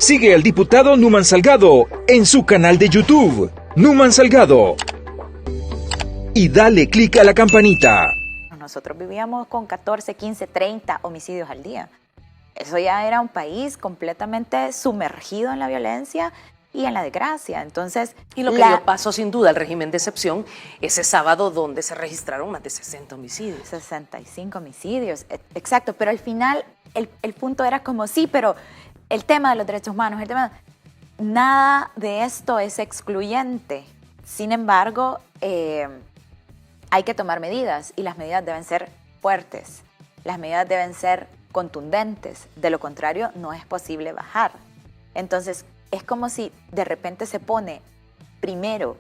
Sigue al diputado Numan Salgado en su canal de YouTube, Numan Salgado. Y dale clic a la campanita. Nosotros vivíamos con 14, 15, 30 homicidios al día. Eso ya era un país completamente sumergido en la violencia y en la desgracia. Entonces, y lo que dio paso sin duda al régimen de excepción ese sábado donde se registraron más de 60 homicidios. 65 homicidios, exacto. Pero al final el punto era como, sí, pero el tema de los derechos humanos, nada de esto es excluyente. Sin embargo, hay que tomar medidas y las medidas deben ser fuertes. Las medidas deben ser contundentes. De lo contrario, no es posible bajar. Entonces, es como si de repente se pone primero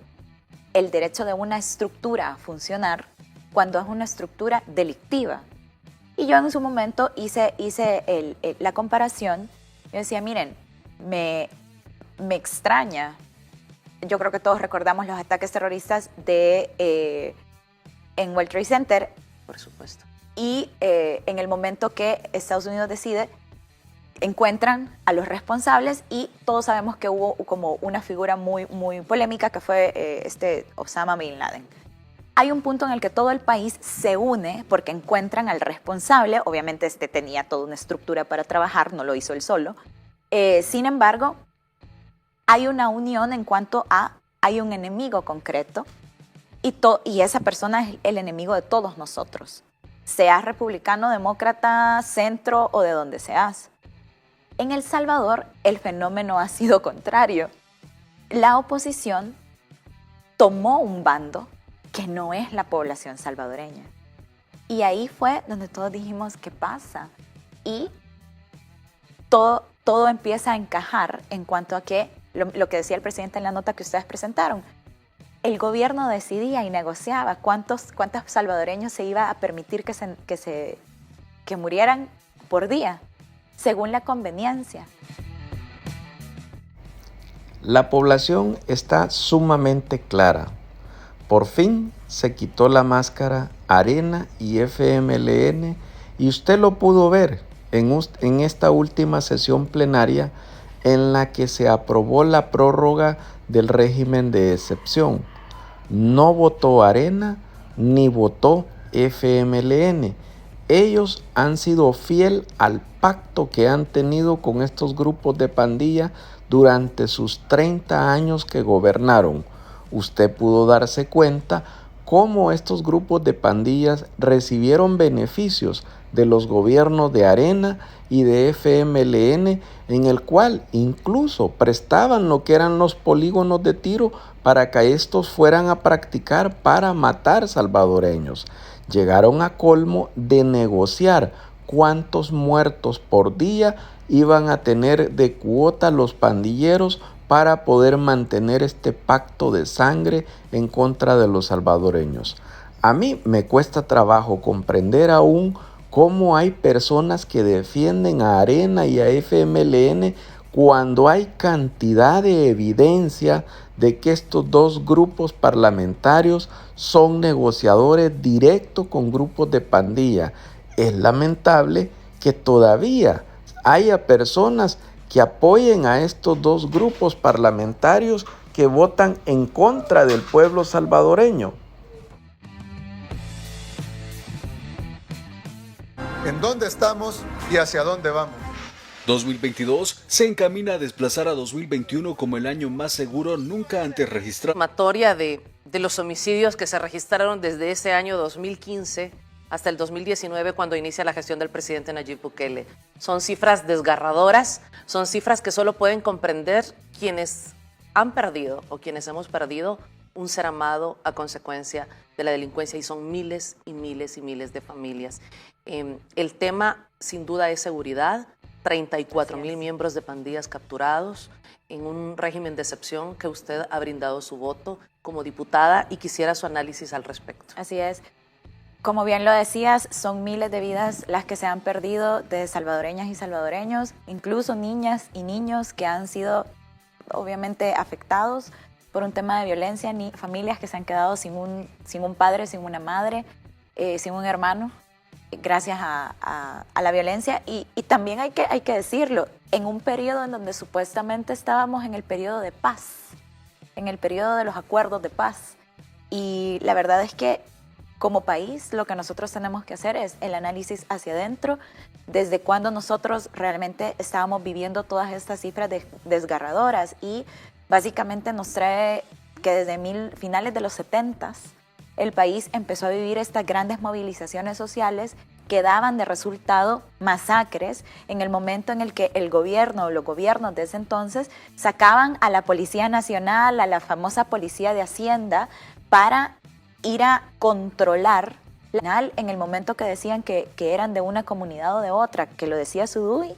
el derecho de una estructura a funcionar cuando es una estructura delictiva. Y yo en su momento hice la comparación. Yo decía, miren, me extraña. Yo creo que todos recordamos los ataques terroristas en World Trade Center. Por supuesto. Y en el momento que Estados Unidos decide, encuentran a los responsables y todos sabemos que hubo como una figura muy, muy polémica que fue Osama Bin Laden. Hay un punto en el que todo el país se une porque encuentran al responsable. Obviamente tenía toda una estructura para trabajar, no lo hizo él solo. Sin embargo, hay una unión en cuanto a hay un enemigo concreto y esa persona es el enemigo de todos nosotros. Seas republicano, demócrata, centro o de donde seas. En El Salvador, el fenómeno ha sido contrario. La oposición tomó un bando que no es la población salvadoreña. Y ahí fue donde todos dijimos, ¿qué pasa? Y todo empieza a encajar en cuanto a que, lo que decía el presidente en la nota que ustedes presentaron, el gobierno decidía y negociaba cuántos salvadoreños se iba a permitir que murieran por día, según la conveniencia. La población está sumamente clara. Por fin se quitó la máscara Arena y FMLN y usted lo pudo ver en esta última sesión plenaria en la que se aprobó la prórroga del régimen de excepción. No votó Arena ni votó FMLN. Ellos han sido fiel al pacto que han tenido con estos grupos de pandilla durante sus 30 años que gobernaron. Usted pudo darse cuenta cómo estos grupos de pandillas recibieron beneficios de los gobiernos de Arena y de FMLN, en el cual incluso prestaban lo que eran los polígonos de tiro para que estos fueran a practicar para matar salvadoreños. Llegaron a colmo de negociar cuántos muertos por día iban a tener de cuota los pandilleros para poder mantener este pacto de sangre en contra de los salvadoreños. A mí me cuesta trabajo comprender aún cómo hay personas que defienden a Arena y a FMLN cuando hay cantidad de evidencia de que estos dos grupos parlamentarios son negociadores directos con grupos de pandilla. Es lamentable que todavía haya personas que apoyen a estos dos grupos parlamentarios que votan en contra del pueblo salvadoreño. ¿En dónde estamos y hacia dónde vamos? 2022 se encamina a desplazar a 2021 como el año más seguro nunca antes registrado. Sumatoria de los homicidios que se registraron desde ese año 2015 hasta el 2019, cuando inicia la gestión del presidente Nayib Bukele. Son cifras desgarradoras, son cifras que solo pueden comprender quienes han perdido o quienes hemos perdido un ser amado a consecuencia de la delincuencia, y son miles y miles y miles de familias. El tema sin duda es seguridad. 34,000 miembros de pandillas capturados en un régimen de excepción que usted ha brindado su voto como diputada, y quisiera su análisis al respecto. Así es. Como bien lo decías, son miles de vidas las que se han perdido de salvadoreñas y salvadoreños, incluso niñas y niños que han sido obviamente afectados por un tema de violencia, familias que se han quedado sin un padre, sin una madre, sin un hermano. gracias a la violencia y también hay que decirlo, en un periodo en donde supuestamente estábamos en el periodo de paz, en el periodo de los acuerdos de paz. Y la verdad es que como país lo que nosotros tenemos que hacer es el análisis hacia adentro, desde cuando nosotros realmente estábamos viviendo todas estas cifras desgarradoras y básicamente nos trae que desde finales de los 70s el país empezó a vivir estas grandes movilizaciones sociales que daban de resultado masacres en el momento en el que el gobierno o los gobiernos de ese entonces sacaban a la Policía Nacional, a la famosa Policía de Hacienda, para ir a controlar en el momento que decían que eran de una comunidad o de otra, que lo decía Zudui,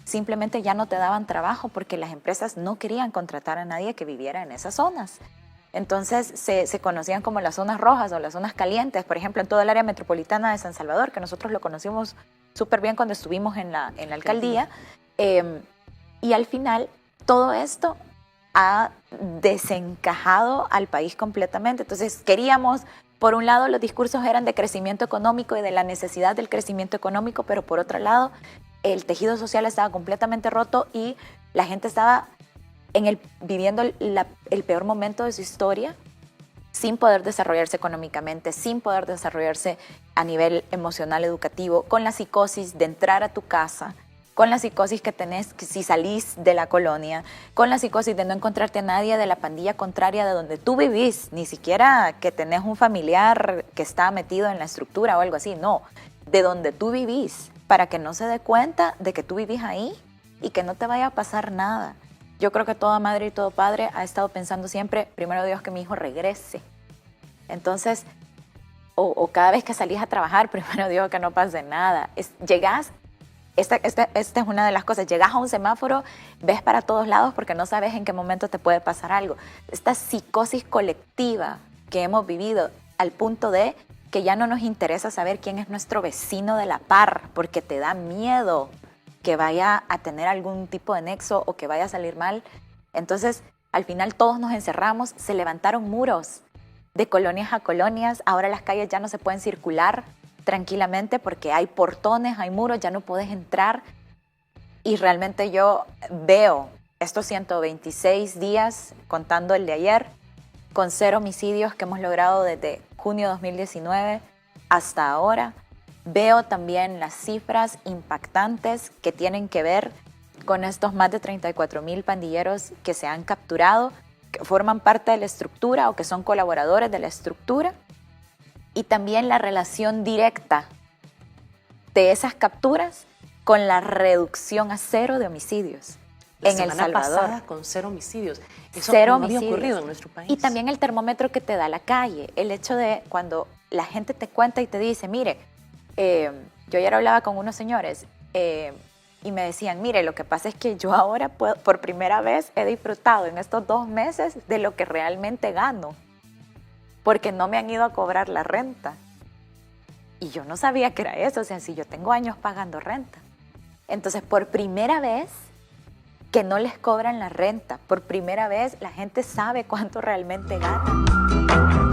simplemente ya no te daban trabajo porque las empresas no querían contratar a nadie que viviera en esas zonas. Entonces se conocían como las zonas rojas o las zonas calientes, por ejemplo, en toda el área metropolitana de San Salvador, que nosotros lo conocimos súper bien cuando estuvimos en la alcaldía. Y al final, todo esto ha desencajado al país completamente. Entonces, queríamos, por un lado, los discursos eran de crecimiento económico y de la necesidad del crecimiento económico, pero por otro lado, el tejido social estaba completamente roto y la gente estaba viviendo el peor momento de su historia, sin poder desarrollarse económicamente, sin poder desarrollarse a nivel emocional, educativo, con la psicosis de entrar a tu casa, con la psicosis que tenés si salís de la colonia, con la psicosis de no encontrarte a nadie de la pandilla contraria de donde tú vivís, ni siquiera que tenés un familiar que está metido en la estructura o algo así, no, de donde tú vivís, para que no se dé cuenta de que tú vivís ahí y que no te vaya a pasar nada. Yo creo que toda madre y todo padre ha estado pensando siempre, primero Dios, que mi hijo regrese. Entonces, o cada vez que salís a trabajar, primero Dios, que no pase nada. Llegás, esta es una de las cosas, llegás a un semáforo, ves para todos lados porque no sabes en qué momento te puede pasar algo. Esta psicosis colectiva que hemos vivido al punto de que ya no nos interesa saber quién es nuestro vecino de la par, porque te da miedo que vaya a tener algún tipo de nexo o que vaya a salir mal. Entonces, al final todos nos encerramos, se levantaron muros de colonias a colonias, ahora las calles ya no se pueden circular tranquilamente porque hay portones, hay muros, ya no puedes entrar. Y realmente yo veo estos 126 días, contando el de ayer, con 0 homicidios que hemos logrado desde junio de 2019 hasta ahora. Veo también las cifras impactantes que tienen que ver con estos más de 34,000 pandilleros que se han capturado, que forman parte de la estructura o que son colaboradores de la estructura, y también la relación directa de esas capturas con la reducción a 0 de homicidios en El Salvador. Pasada con 0 homicidios. Eso 0 no homicidios. había ocurrido en nuestro país. Y también el termómetro que te da la calle, el hecho de cuando la gente te cuenta y te dice, mire, yo ayer hablaba con unos señores y me decían, mire, lo que pasa es que yo ahora por primera vez he disfrutado en estos 2 meses de lo que realmente gano, porque no me han ido a cobrar la renta. Y yo no sabía que era eso, o sea, si yo tengo años pagando renta. Entonces, por primera vez que no les cobran la renta, por primera vez la gente sabe cuánto realmente gana.